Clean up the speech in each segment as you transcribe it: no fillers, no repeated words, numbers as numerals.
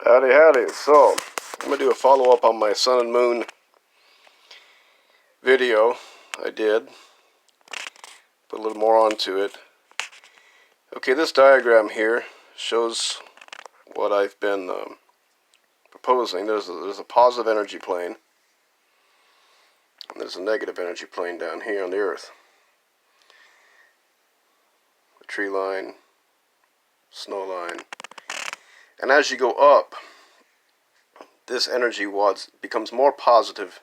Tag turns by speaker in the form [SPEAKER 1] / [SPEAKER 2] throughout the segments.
[SPEAKER 1] Howdy, howdy. So, I'm going to do a follow-up on my sun and moon video I did. Put a little more onto it. Okay, this diagram here shows what I've been proposing. There's a positive energy plane, and there's a negative energy plane down here on the Earth. The tree line, snow line. And as you go up, this energy becomes more positive,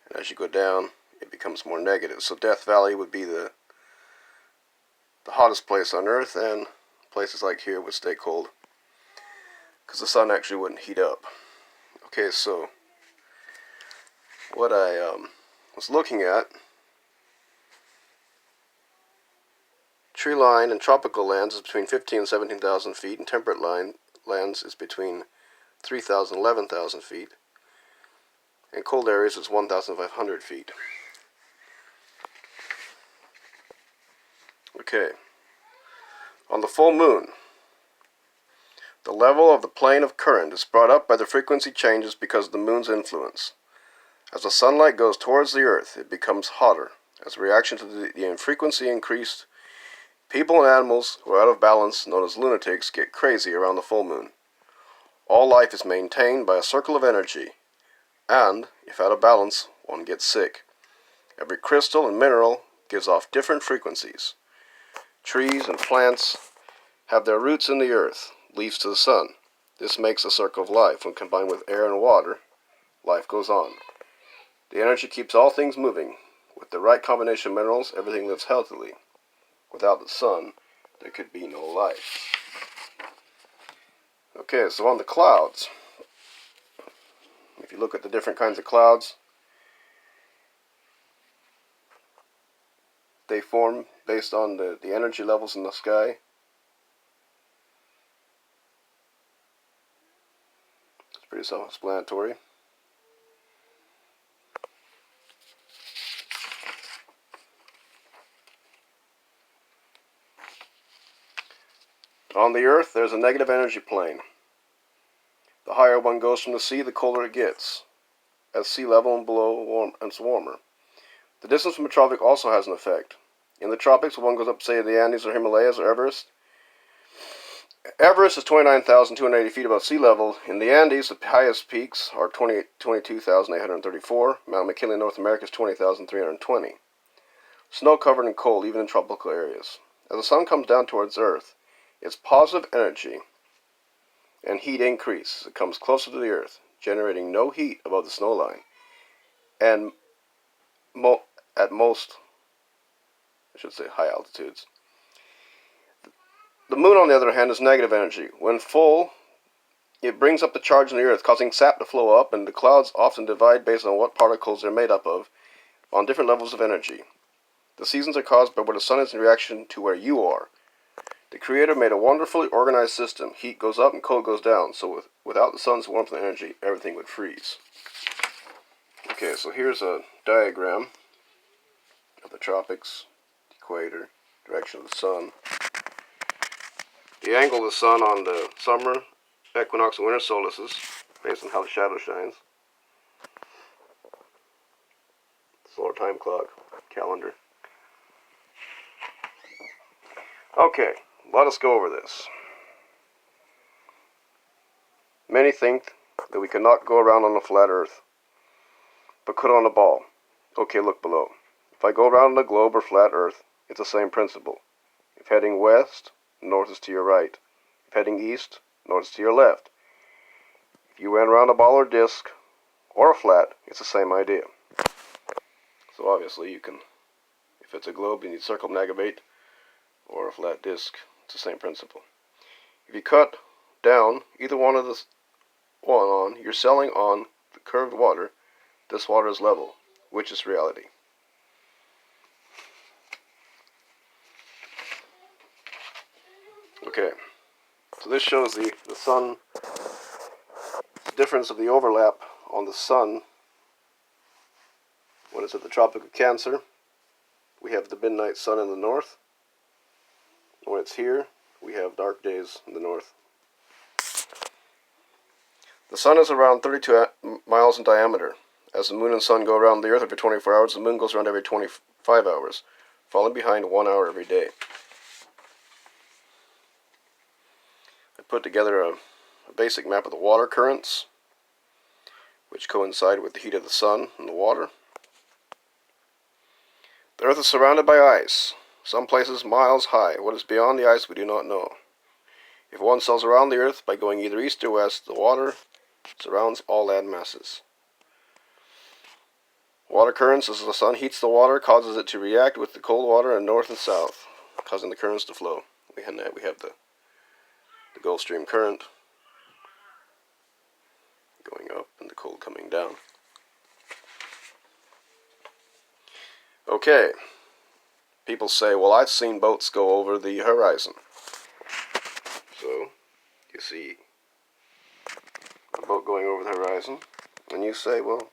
[SPEAKER 1] and as you go down, it becomes more negative. So Death Valley would be the hottest place on Earth, and places like here would stay cold because the sun actually wouldn't heat up. Okay, so what I was looking at, tree line in tropical lands is between 15,000 and 17,000 feet, and temperate lands is between 3,000 and 11,000 feet, and cold areas is 1,500 feet. Okay, on the full moon, the level of the plane of current is brought up by the frequency changes because of the moon's influence. As the sunlight goes towards the Earth, it becomes hotter. As a reaction to the frequency increased, people and animals who are out of balance, known as lunatics, get crazy around the full moon. All life is maintained by a circle of energy, and, if out of balance, one gets sick. Every crystal and mineral gives off different frequencies. Trees and plants have their roots in the earth, leaves to the sun. This makes a circle of life. When combined with air and water, life goes on. The energy keeps all things moving. With the right combination of minerals, everything lives healthily. Without the sun, there could be no life. Okay, so on the clouds, if you look at the different kinds of clouds, they form based on the energy levels in the sky. It's pretty self-explanatory. On the Earth, there's a negative energy plane. The higher one goes from the sea, the colder it gets. As sea level and below, it's warmer. The distance from a tropic also has an effect. In the tropics, when one goes up, say, the Andes or Himalayas or Everest, Everest is 29,280 feet above sea level. In the Andes, the highest peaks are 22,834. Mount McKinley in North America is 20,320. Snow-covered and cold, even in tropical areas. As the sun comes down towards Earth, its positive energy and heat increase as it comes closer to the Earth, generating no heat above the snow line. And at most, I should say high altitudes. The moon, on the other hand, is negative energy. When full, it brings up the charge in the Earth, causing sap to flow up, and the clouds often divide based on what particles they're made up of, on different levels of energy. The seasons are caused by where the sun is in reaction to where you are. The Creator made a wonderfully organized system. Heat goes up and cold goes down, so without the sun's warmth and energy, everything would freeze. Okay, so here's a diagram of the tropics, the equator, direction of the sun. The angle of the sun on the summer, equinox, and winter solstices, based on how the shadow shines. Solar time clock, calendar. Okay, let us go over this. Many think that we cannot go around on a flat earth, but could on a ball. Okay, look below. If I go around on a globe or flat earth, it's the same principle. If heading west, north is to your right. If heading east, north is to your left. If you went around a ball or disc, or a flat, it's the same idea. So obviously you can, if it's a globe, you need to circumnavigate, or a flat disc, it's the same principle. If you cut down either one of you're selling on the curved water. This water is level, which is reality. Okay, so this shows the sun, the difference of the overlap on the sun. When it's at the Tropic of Cancer, we have the midnight sun in the north. When it's here, we have dark days in the north. The Sun is around 32 miles in diameter. As the Moon and Sun go around the Earth every 24 hours, the Moon goes around every 25 hours, falling behind 1 hour every day. I put together a basic map of the water currents, which coincide with the heat of the Sun and the water. The Earth is surrounded by ice, some places miles high. What is beyond the ice we do not know. If one sails around the Earth by going either east or west, the water surrounds all land masses. Water currents, as the Sun heats the water, causes it to react with the cold water in north and south, causing the currents to flow. We have the Gulf Stream current going up and the cold coming down. Okay, people say, well, I've seen boats go over the horizon. So, you see a boat going over the horizon, and you say, well,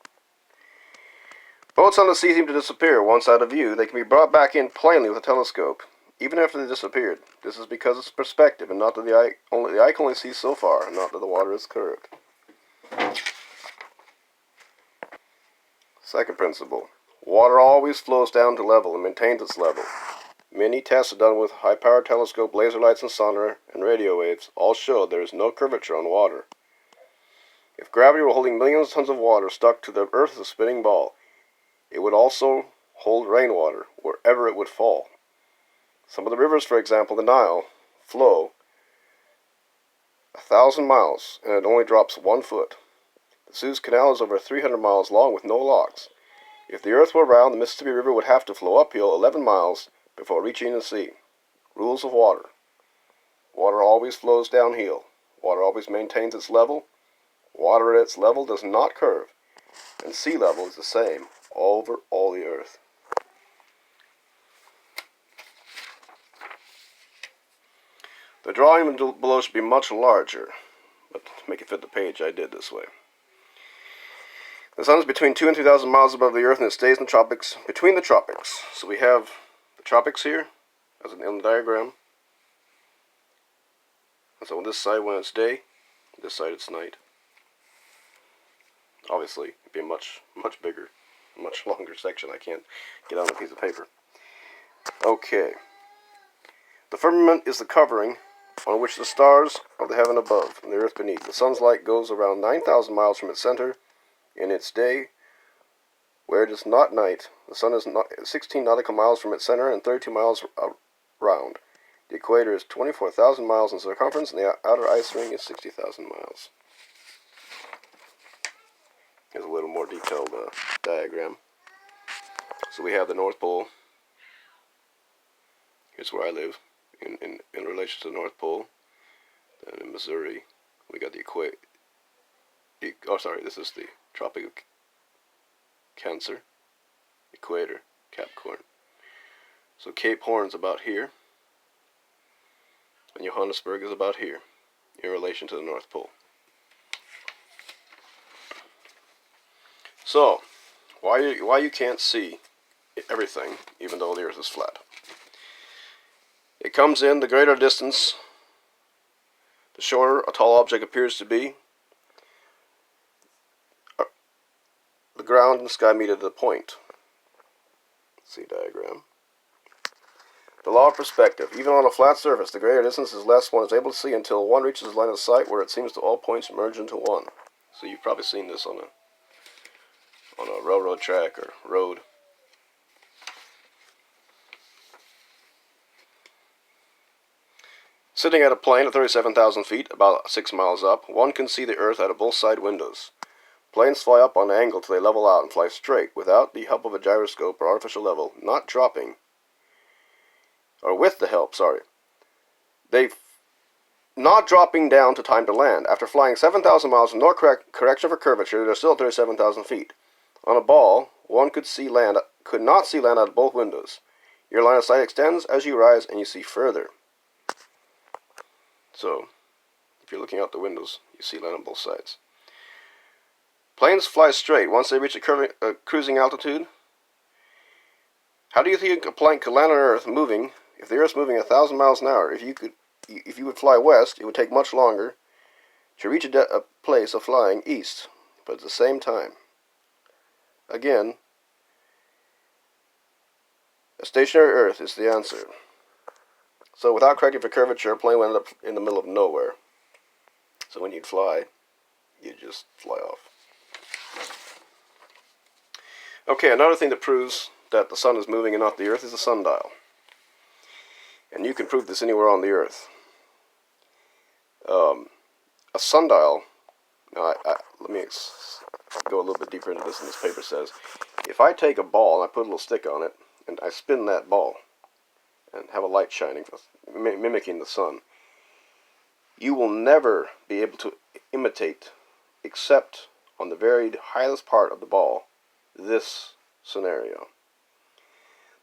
[SPEAKER 1] boats on the sea seem to disappear. Once out of view, they can be brought back in plainly with a telescope, even after they disappeared. This is because it's perspective, and not that the eye can only see so far, and not that the water is curved. Second principle. Water always flows down to level and maintains its level. Many tests are done with high-powered telescope, laser lights, and sonar, and radio waves. All show there is no curvature on water. If gravity were holding millions of tons of water stuck to the Earth as a spinning ball, it would also hold rainwater wherever it would fall. Some of the rivers, for example, the Nile, flow 1,000 miles, and it only drops 1 foot. The Suez Canal is over 300 miles long with no locks. If the Earth were round, the Mississippi River would have to flow uphill 11 miles before reaching the sea. Rules of water. Water always flows downhill. Water always maintains its level. Water at its level does not curve. And sea level is the same over all the Earth. The drawing below should be much larger, but to make it fit the page, I did this way. The Sun is between 2,000 and 2,000 miles above the Earth, and it stays in the tropics, between the tropics. So we have the tropics here, as in the diagram. And so on this side when it's day, this side it's night. Obviously, it'd be a much bigger, much longer section. I can't get on a piece of paper. Okay. The firmament is the covering on which the stars of the heaven above and the earth beneath. The sun's light goes around 9,000 miles from its center. In its day, where it is not night, the sun is 16 nautical miles from its center and 32 miles around. The equator is 24,000 miles in circumference, and the outer ice ring is 60,000 miles. Here's a little more detailed diagram. So we have the North Pole. Here's where I live, in relation to the North Pole. Then in Missouri, we got the equator. Oh, sorry, this is the Tropic of Cancer, equator, Capricorn. So Cape Horn's about here, and Johannesburg is about here, in relation to the North Pole. So, why you can't see everything, even though the Earth is flat? It comes in, the greater distance, the shorter a tall object appears to be, the ground and the sky meet at the point. See diagram. The law of perspective. Even on a flat surface, the greater distance is less one is able to see until one reaches the line of sight where it seems to all points merge into one. So you've probably seen this on a railroad track or road. Sitting at a plane at 37,000 feet, about 6 miles up, one can see the Earth out of both side windows. Planes fly up on an angle till they level out and fly straight, without the help of a gyroscope or artificial level, not dropping. Or with the help, sorry. Not dropping down to time to land. After flying 7,000 miles with no correction for curvature, they're still at 37,000 feet. On a ball, one could not see land out of both windows. Your line of sight extends as you rise and you see further. So, if you're looking out the windows, you see land on both sides. Planes fly straight once they reach a cruising altitude. How do you think a plane could land on Earth moving, if the Earth's moving 1,000 miles an hour? If you would fly west, it would take much longer to reach place of flying east, but at the same time. Again, a stationary Earth is the answer. So without correcting for curvature, a plane will end up in the middle of nowhere. So when you'd fly, you'd just fly off. Okay, another thing that proves that the sun is moving and not the Earth is the sundial. And you can prove this anywhere on the Earth. A sundial, now let me go a little bit deeper into this than this paper says. If I take a ball and I put a little stick on it, and I spin that ball, and have a light shining, mimicking the sun, you will never be able to imitate, except on the very highest part of the ball, this scenario.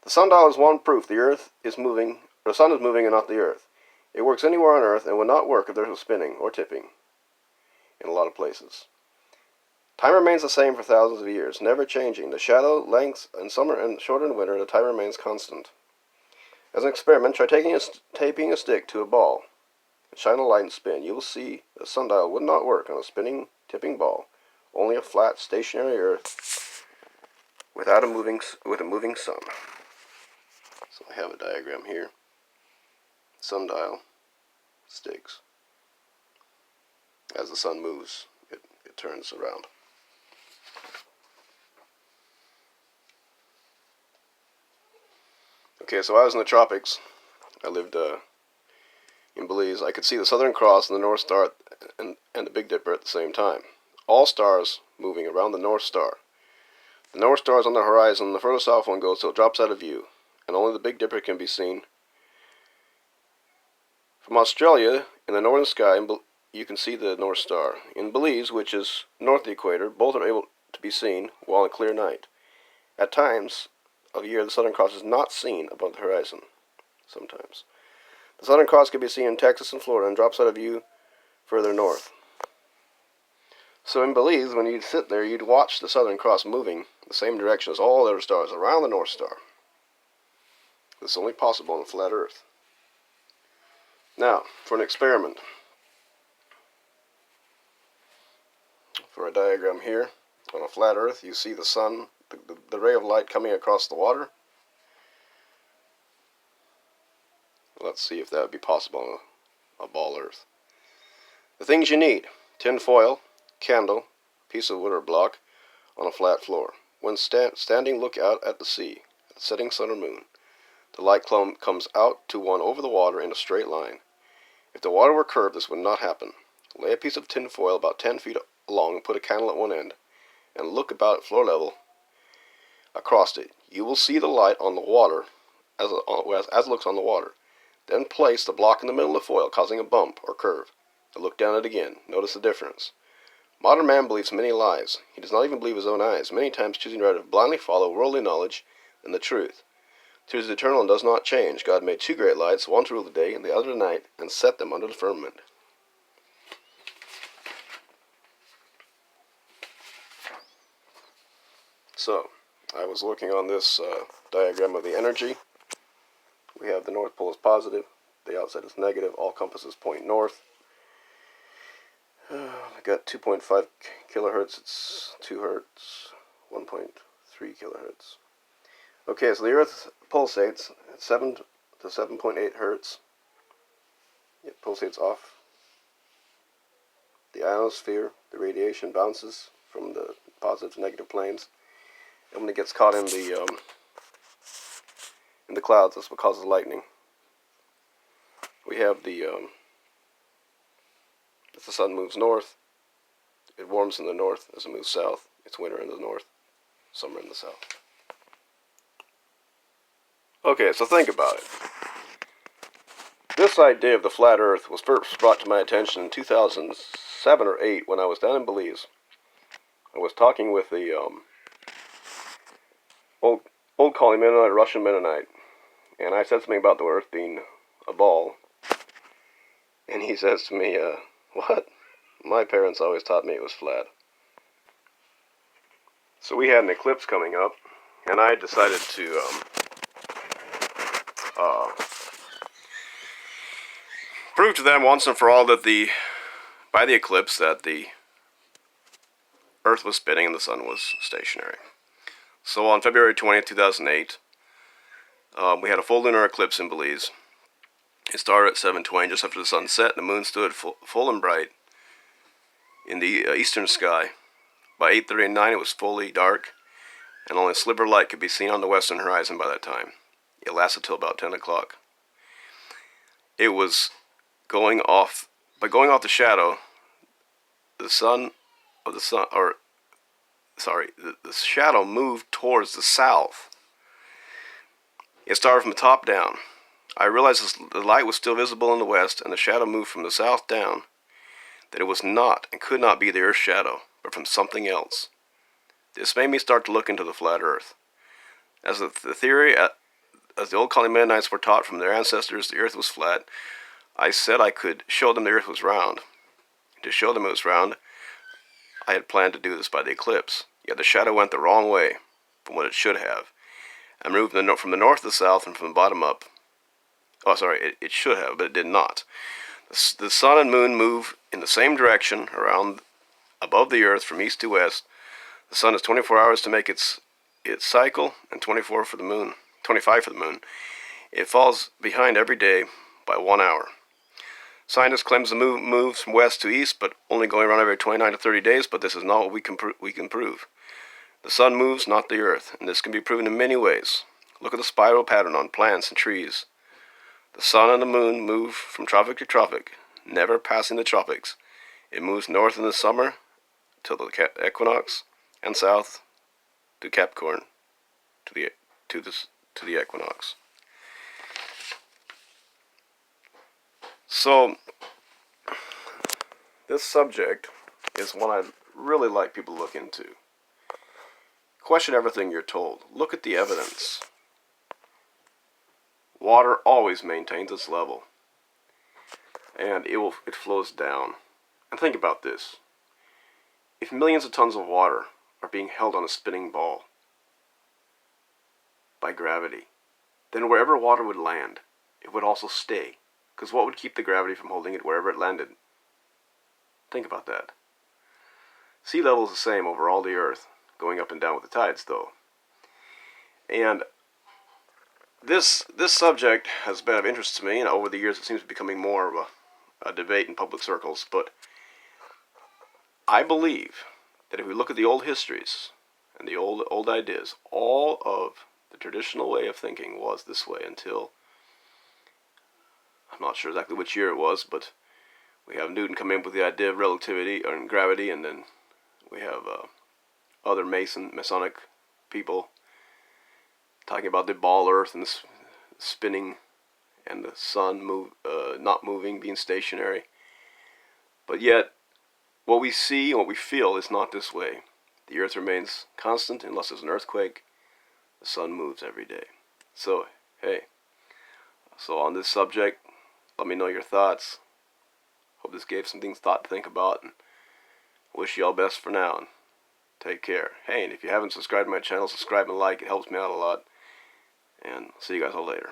[SPEAKER 1] The sundial is one proof the Earth is moving, or the sun is moving and not the Earth. It works anywhere on Earth and would not work if there was spinning or tipping in a lot of places. Time remains the same for thousands of years, never changing. The shadow lengths in summer and shorter in winter, the time remains constant. As an experiment, try taping a stick to a ball and shine a light and spin. You will see the sundial would not work on a spinning, tipping ball. Only a flat, stationary Earth with a moving sun. So I have a diagram here. Sundial, sticks. As the sun moves, it turns around. Okay, so I was in the tropics. I lived in Belize. I could see the Southern Cross and the North Star and the Big Dipper at the same time. All stars moving around the North Star. The North Star is on the horizon. The further south one goes till it drops out of view, and only the Big Dipper can be seen. From Australia, in the northern sky, you can see the North Star. In Belize, which is north of the equator, both are able to be seen while on a clear night. At times of year, the Southern Cross is not seen above the horizon. Sometimes. The Southern Cross can be seen in Texas and Florida and drops out of view further north. So in Belize, when you'd sit there, you'd watch the Southern Cross moving the same direction as all the other stars around the North Star. This is only possible on a flat Earth. Now, for an experiment. For a diagram here, on a flat Earth, you see the sun, the ray of light coming across the water. Let's see if that would be possible on a ball Earth. The things you need: tin foil, candle, piece of wood or block, on a flat floor. When standing, look out at the sea, at the setting sun or moon. The light comes out to one over the water in a straight line. If the water were curved, this would not happen. Lay a piece of tin foil about 10 feet long and put a candle at one end, and look about at floor level across it. You will see the light on the water as it looks on the water. Then place the block in the middle of the foil, causing a bump or curve. And look down at it again. Notice the difference. Modern man believes many lies. He does not even believe his own eyes, many times choosing rather to blindly follow worldly knowledge than the truth. Truth is eternal and does not change. God made two great lights, one to rule the day and the other the night, and set them under the firmament. So, I was working on this diagram of the energy. We have the North Pole is positive, the outside is negative, all compasses point north. I got 2.5 kilohertz, it's 2 hertz, 1.3 kilohertz. Okay, so the Earth pulsates at 7 to 7.8 hertz. It pulsates off the ionosphere. The radiation bounces from the positive to negative planes. And when it gets caught in the clouds, that's what causes lightning. We have as the sun moves north, it warms in the north. As it moves south, it's winter in the north, summer in the south. Okay, so think about it. This idea of the flat Earth was first brought to my attention in 2007 or 8 when I was down in Belize. I was talking with the old colony Mennonite, Russian Mennonite, and I said something about the Earth being a ball, and he says to me, "What? My parents always taught me it was flat." So we had an eclipse coming up, and I decided to prove to them once and for all that by the eclipse that the Earth was spinning and the sun was stationary. So on February 20th, 2008, we had a full lunar eclipse in Belize. It started at 7:20, just after the sun set, and the moon stood full and bright in the eastern sky. By 8:39, it was fully dark, and only a sliver of light could be seen on the western horizon by that time. It lasted till about 10 o'clock. It was going off the shadow. The shadow moved towards the south. It started from the top down. I realized the light was still visible in the west, and the shadow moved from the south down, that it was not and could not be the Earth's shadow, but from something else. This made me start to look into the flat Earth. As the old colony Mennonites were taught from their ancestors the Earth was flat, I said I could show them the Earth was round. To show them it was round, I had planned to do this by the eclipse, yet the shadow went the wrong way from what it should have, and moved from the north to the south and from the bottom up. Oh, sorry, it should have, but it did not. The sun and moon move in the same direction around above the Earth from east to west. The sun has 24 hours to make its cycle, and 25 for the moon. It falls behind every day by 1 hour. Scientists claim the moon moves from west to east, but only going around every 29 to 30 days, but this is not what we can prove. The sun moves, not the Earth, and this can be proven in many ways. Look at the spiral pattern on plants and trees. The sun and the moon move from tropic to tropic, never passing the tropics. It moves north in the summer till the equinox, and south to Capricorn to the equinox. So this subject is one I'd really like people to look into. Question everything you're told. Look at the evidence. Water always maintains its level, and it flows down. And think about this. If millions of tons of water are being held on a spinning ball by gravity, then wherever water would land, it would also stay. Because what would keep the gravity from holding it wherever it landed? Think about that. Sea level is the same over all the Earth, going up and down with the tides, though. And this subject has been of interest to me, and over the years it seems to be becoming more of a debate in public circles. But I believe that if we look at the old histories and the old ideas, all of the traditional way of thinking was this way until, I'm not sure exactly which year it was, but we have Newton come in with the idea of relativity and gravity, and then we have other Masonic people talking about the ball Earth and the spinning and the sun not moving, being stationary. But yet, what we see and what we feel is not this way. The Earth remains constant unless there's an earthquake. The sun moves every day. So, hey. So on this subject, let me know your thoughts. Hope this gave some things thought to think about. And wish you all best for now. And take care. Hey, and if you haven't subscribed to my channel, subscribe and like. It helps me out a lot. And see you guys all later.